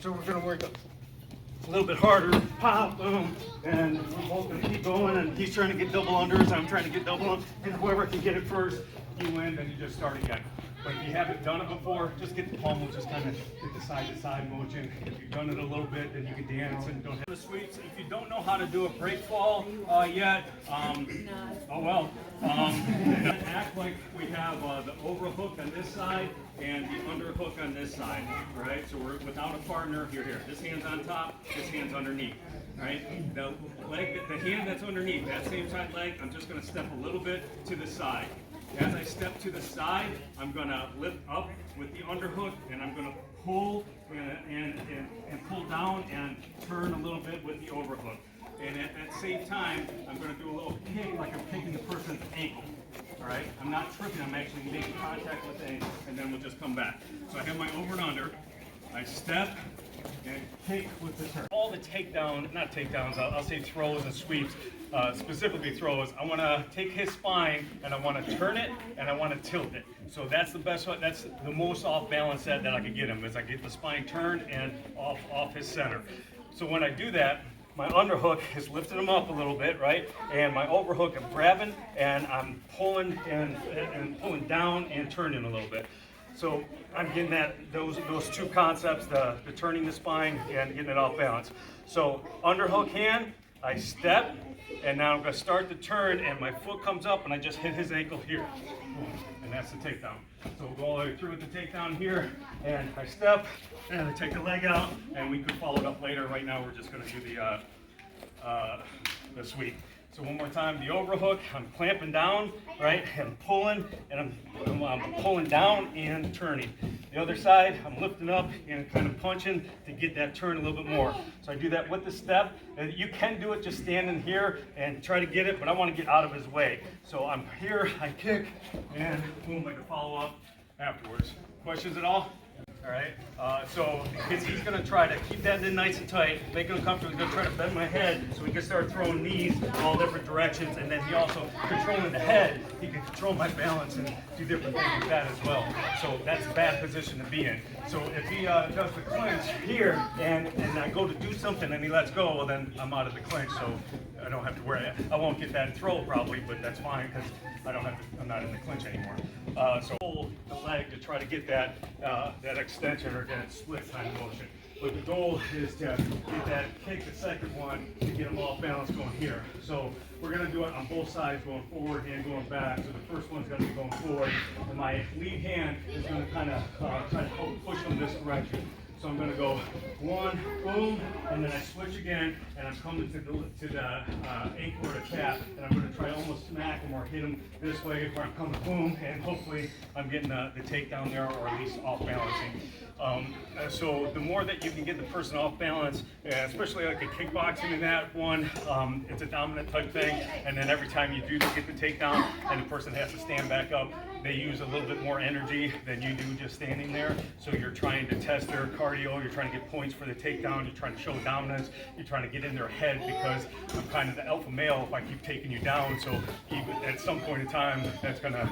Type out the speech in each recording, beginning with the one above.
So we're going to work a little bit harder, pop, boom, and we're both going to keep going, and he's trying to get double unders, I'm trying to get double up, and whoever can get it first, you win, then you just start again. But if you haven't done it before, just get the pommel, just kind of get the side-to-side motion. If you've done it a little bit, then you can dance and don't have the sweeps. If you don't know how to do a break fall yet, oh well. Act like we have the overhook on this side and the underhook on this side, right? So we're without a partner, here. This hand's on top, this hand's underneath, right? The hand that's underneath, that same side leg, I'm just gonna step a little bit to the side. As I step to the side, I'm gonna lift up with the underhook and I'm gonna pull and pull down and turn a little bit with the overhook. And at that same time, I'm going to do a little kick like I'm kicking the person's ankle. All right? I'm not tripping, I'm actually making contact with the ankle, and then we'll just come back. So I have my over and under. I step and kick with the turn. All the takedown, not takedowns, I'll say throws and sweeps, specifically throws. I want to take his spine and I want to turn it and I want to tilt it. So that's the best one, that's the most off balance that I could get him, is I get the spine turned and off his center. So when I do that, my underhook is lifting him up a little bit, right? And my overhook, I'm grabbing and I'm pulling and pulling down and turning a little bit. So I'm getting those two concepts, the turning the spine and getting it off balance. So underhook hand, I step, and now I'm going to start the turn, and my foot comes up, and I just hit his ankle here. And that's the takedown. So we'll go all the way through with the takedown here, and I step, and I take the leg out, and we could follow it up later. Right now, we're just going to do the sweep. So one more time, the overhook, I'm clamping down, right, and pulling, and I'm pulling down and turning. The other side, I'm lifting up and kind of punching to get that turn a little bit more. So I do that with the step. And you can do it just standing here and try to get it, but I want to get out of his way. So I'm here, I kick, and boom, I can follow up afterwards. Questions at all? All right, so he's going to try to keep that in nice and tight, make him comfortable. He's going to try to bend my head so he can start throwing knees all different directions, and then he also, controlling the head, he can control my balance and do different things with that as well. So that's a bad position to be in. So if he does the clinch here, and I go to do something and he lets go, well then I'm out of the clinch, so I don't have to worry. I won't get that throw probably, but that's fine because I'm not in the clinch anymore. So hold the leg to try to get that extension or that split kind of motion. But the goal is to get that kick, the second one, to get them off balance going here. So we're going to do it on both sides, going forward and going back. So the first one's going to be going forward, and my lead hand is going to kind of try to push them this direction. So I'm going to go one, boom, and then I switch again, and I'm coming to the ankle or the calf, and I'm going to try to almost smack him or hit him this way where I'm coming, boom, and hopefully I'm getting the takedown there, or at least off balancing. So the more that you can get the person off balance, especially like a kickboxing in that one, it's a dominant type thing, and then every time you do get the takedown and the person has to stand back up, they use a little bit more energy than you do just standing there. So you're trying to test their cardio, you're trying to get points for the takedown, you're trying to show dominance, you're trying to get in their head, because I'm kind of the alpha male if I keep taking you down. So at some point in time, that's gonna,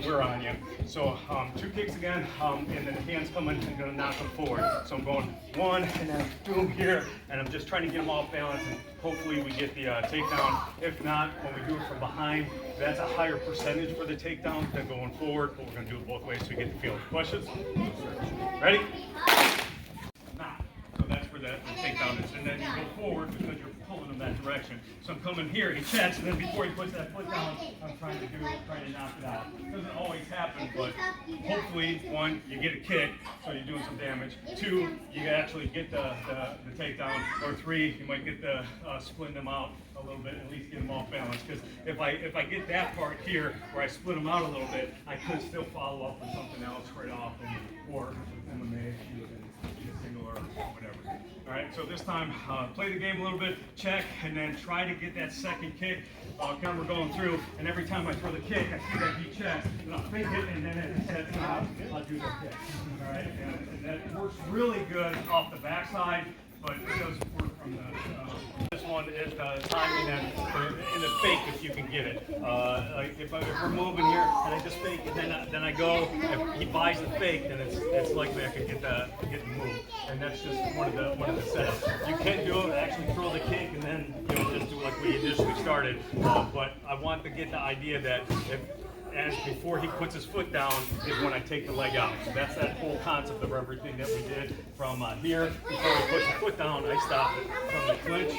wear on you. So 2 kicks again, and then the hands coming and gonna knock them forward. So I'm going one, and then boom here, and I'm just trying to get them off balance, and hopefully we get the takedown. If not, when we do it from behind, that's a higher percentage for the takedown than going forward, but we're going to do it both ways so we get the feel. Questions? Ready? Nah. So that's where the takedown is. And then you go forward because you're pulling in that direction. So I'm coming here, he checks, and then before he puts that foot down, I'm trying to knock it out. It doesn't always happen, but hopefully, 1, you get a kick, so you're doing some damage. 2, you actually get the takedown. Or 3, you might get the splitting them out a little bit, at least get them off balance. Because if I get that part here where I split them out a little bit, I could still follow up with something else right off, or MMA, single or whatever. All right, so this time, play the game a little bit, check, and then try to get that second kick. We're going through, and every time I throw the kick, I see that he checks, and I'll think it, and then it sets out, I'll do the kick. All right, and that works really good off the backside, but it doesn't work from the this one is timing and in the fake if you can get it. Like if we're moving here and I just fake it, then I go. If he buys the fake, then it's likely I can get the move. And that's just one of the setups. You can do it, actually throw the kick, and then just do like we initially started. But I want to get the idea that before he puts his foot down is when I take the leg out. So that's that whole concept of everything that we did from here. Before he puts the foot down, I stop it. From the clinch,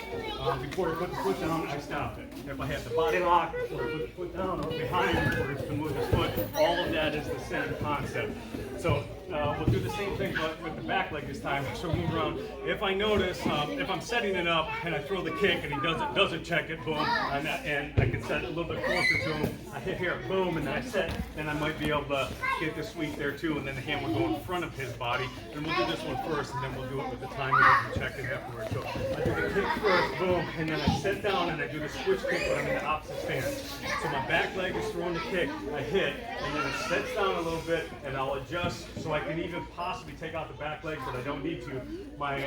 before he puts the foot down, I stop it. If I have the body lock, before he puts the foot down, or behind him, before he moves his foot, all of that is the same concept. So we'll do the same thing but with the back leg this time. So move around. If I notice, if I'm setting it up and I throw the kick and he doesn't check it, boom, and I can set it a little bit closer to him. I hit here, boom, and then I set, then I might be able to get the sweep there too, and then the hand will go in front of his body. And we'll do this one first, and then we'll do it with the timing and check it afterwards. So I do the kick first, boom, and then I sit down and I do the switch kick when I'm in the opposite stance. So my back leg is throwing the kick, I hit, and then it sets down a little bit, and I'll adjust so I can even possibly take out the back leg, but I don't need to. My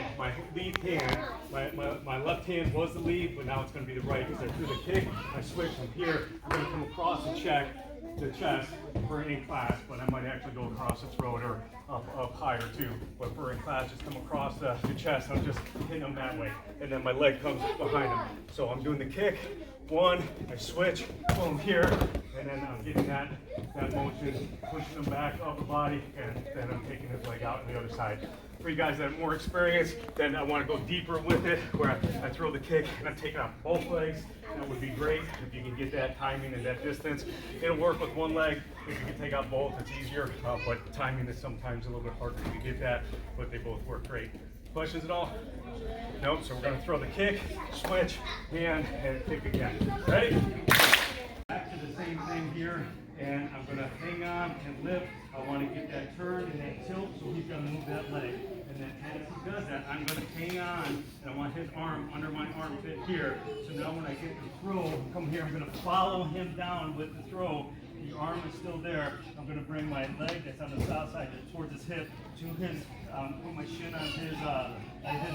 lead hand, my left hand was the lead, but now it's going to be the right because I threw the kick. I switch from here. I'm going to come across and check the chest for in class, but I might actually go across the throat or up higher too. But for in class, just come across the chest. I'm just hitting them that way, and then my leg comes behind them. So I'm doing the kick. One, I switch, boom, here, and then I'm getting that motion, pushing them back upper body, and then I'm taking his leg out on the other side. For you guys that have more experience, then I want to go deeper with it, where I throw the kick and I'm taking out both legs. That would be great if you can get that timing and that distance. It'll work with one leg. If you can take out both, it's easier, but timing is sometimes a little bit harder to get that, but they both work great. Questions at all? Nope, so we're going to throw the kick, switch, hand, and kick again. Ready? Back to the same thing here, and I'm going to hang on and lift. I want to get that turn and that tilt, so he's going to move that leg. And then as he does that, I'm going to hang on, and I want his arm under my armpit here. So now when I get the throw, come here, I'm going to follow him down with the throw. The arm is still there. I'm going to bring my leg that's on the south side towards his hip to his, put my shin on his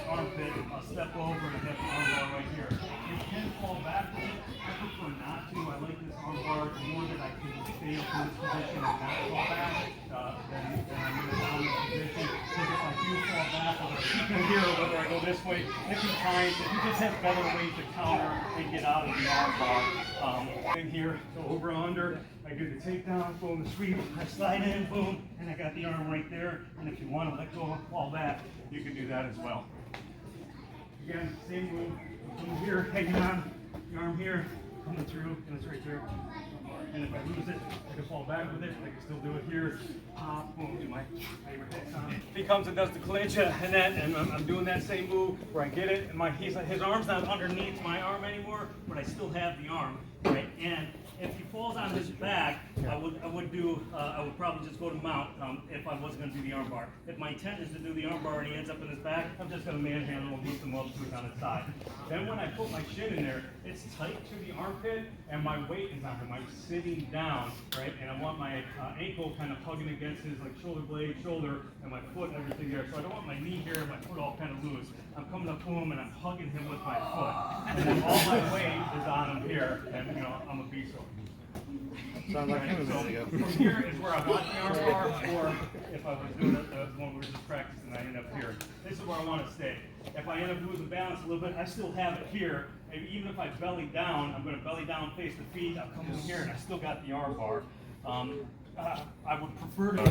armpit. I'll step over and have the arm bar right here. It can fall backwards. I prefer not to. I like this arm bar more that I can stay up in this position and not fall back. Then I'm in a dominant position. Because if I do fall back, whether I keep him here or whether I go this way, if he just has better ways to counter and get out of the arm bar. Thing here, so over under. I do the takedown, boom, the sweep, I slide in, boom, and I got the arm right there. And if you want to let go and fall back, you can do that as well. Again, same move. Come here, hanging on, the arm here, coming through, and it's right there. And if I lose it, I can fall back with it. I can still do it here. Pop, boom, do my favorite head on. He comes and does the clinch, and I'm doing that same move where I get it, and his arm's not underneath my arm anymore, but I still have the arm, right? And if he falls on his back, I would probably just go to mount if I wasn't going to do the arm bar. If my intent is to do the arm bar and he ends up in his back, I'm just going to manhandle and lift him up to it on his side. Then when I put my shin in there, it's tight to the armpit and my weight is on him. I'm sitting down, right? And I want my ankle kind of hugging against his shoulder blade, shoulder, and my foot and everything there. So I don't want my knee here and my foot all kind of loose. I'm coming up to him and I'm hugging him with my foot. And then all my weight is on him here, and I'm a beast. Sounds like right, so from here is where I want the arm bar, or if I was doing it when we were just practicing, I end up here. This is where I want to stay. If I end up losing balance a little bit, I still have it here. And even if I belly down, I'm going to belly down, face the feet. I'll come in here, and I still got the arm bar. I would prefer to.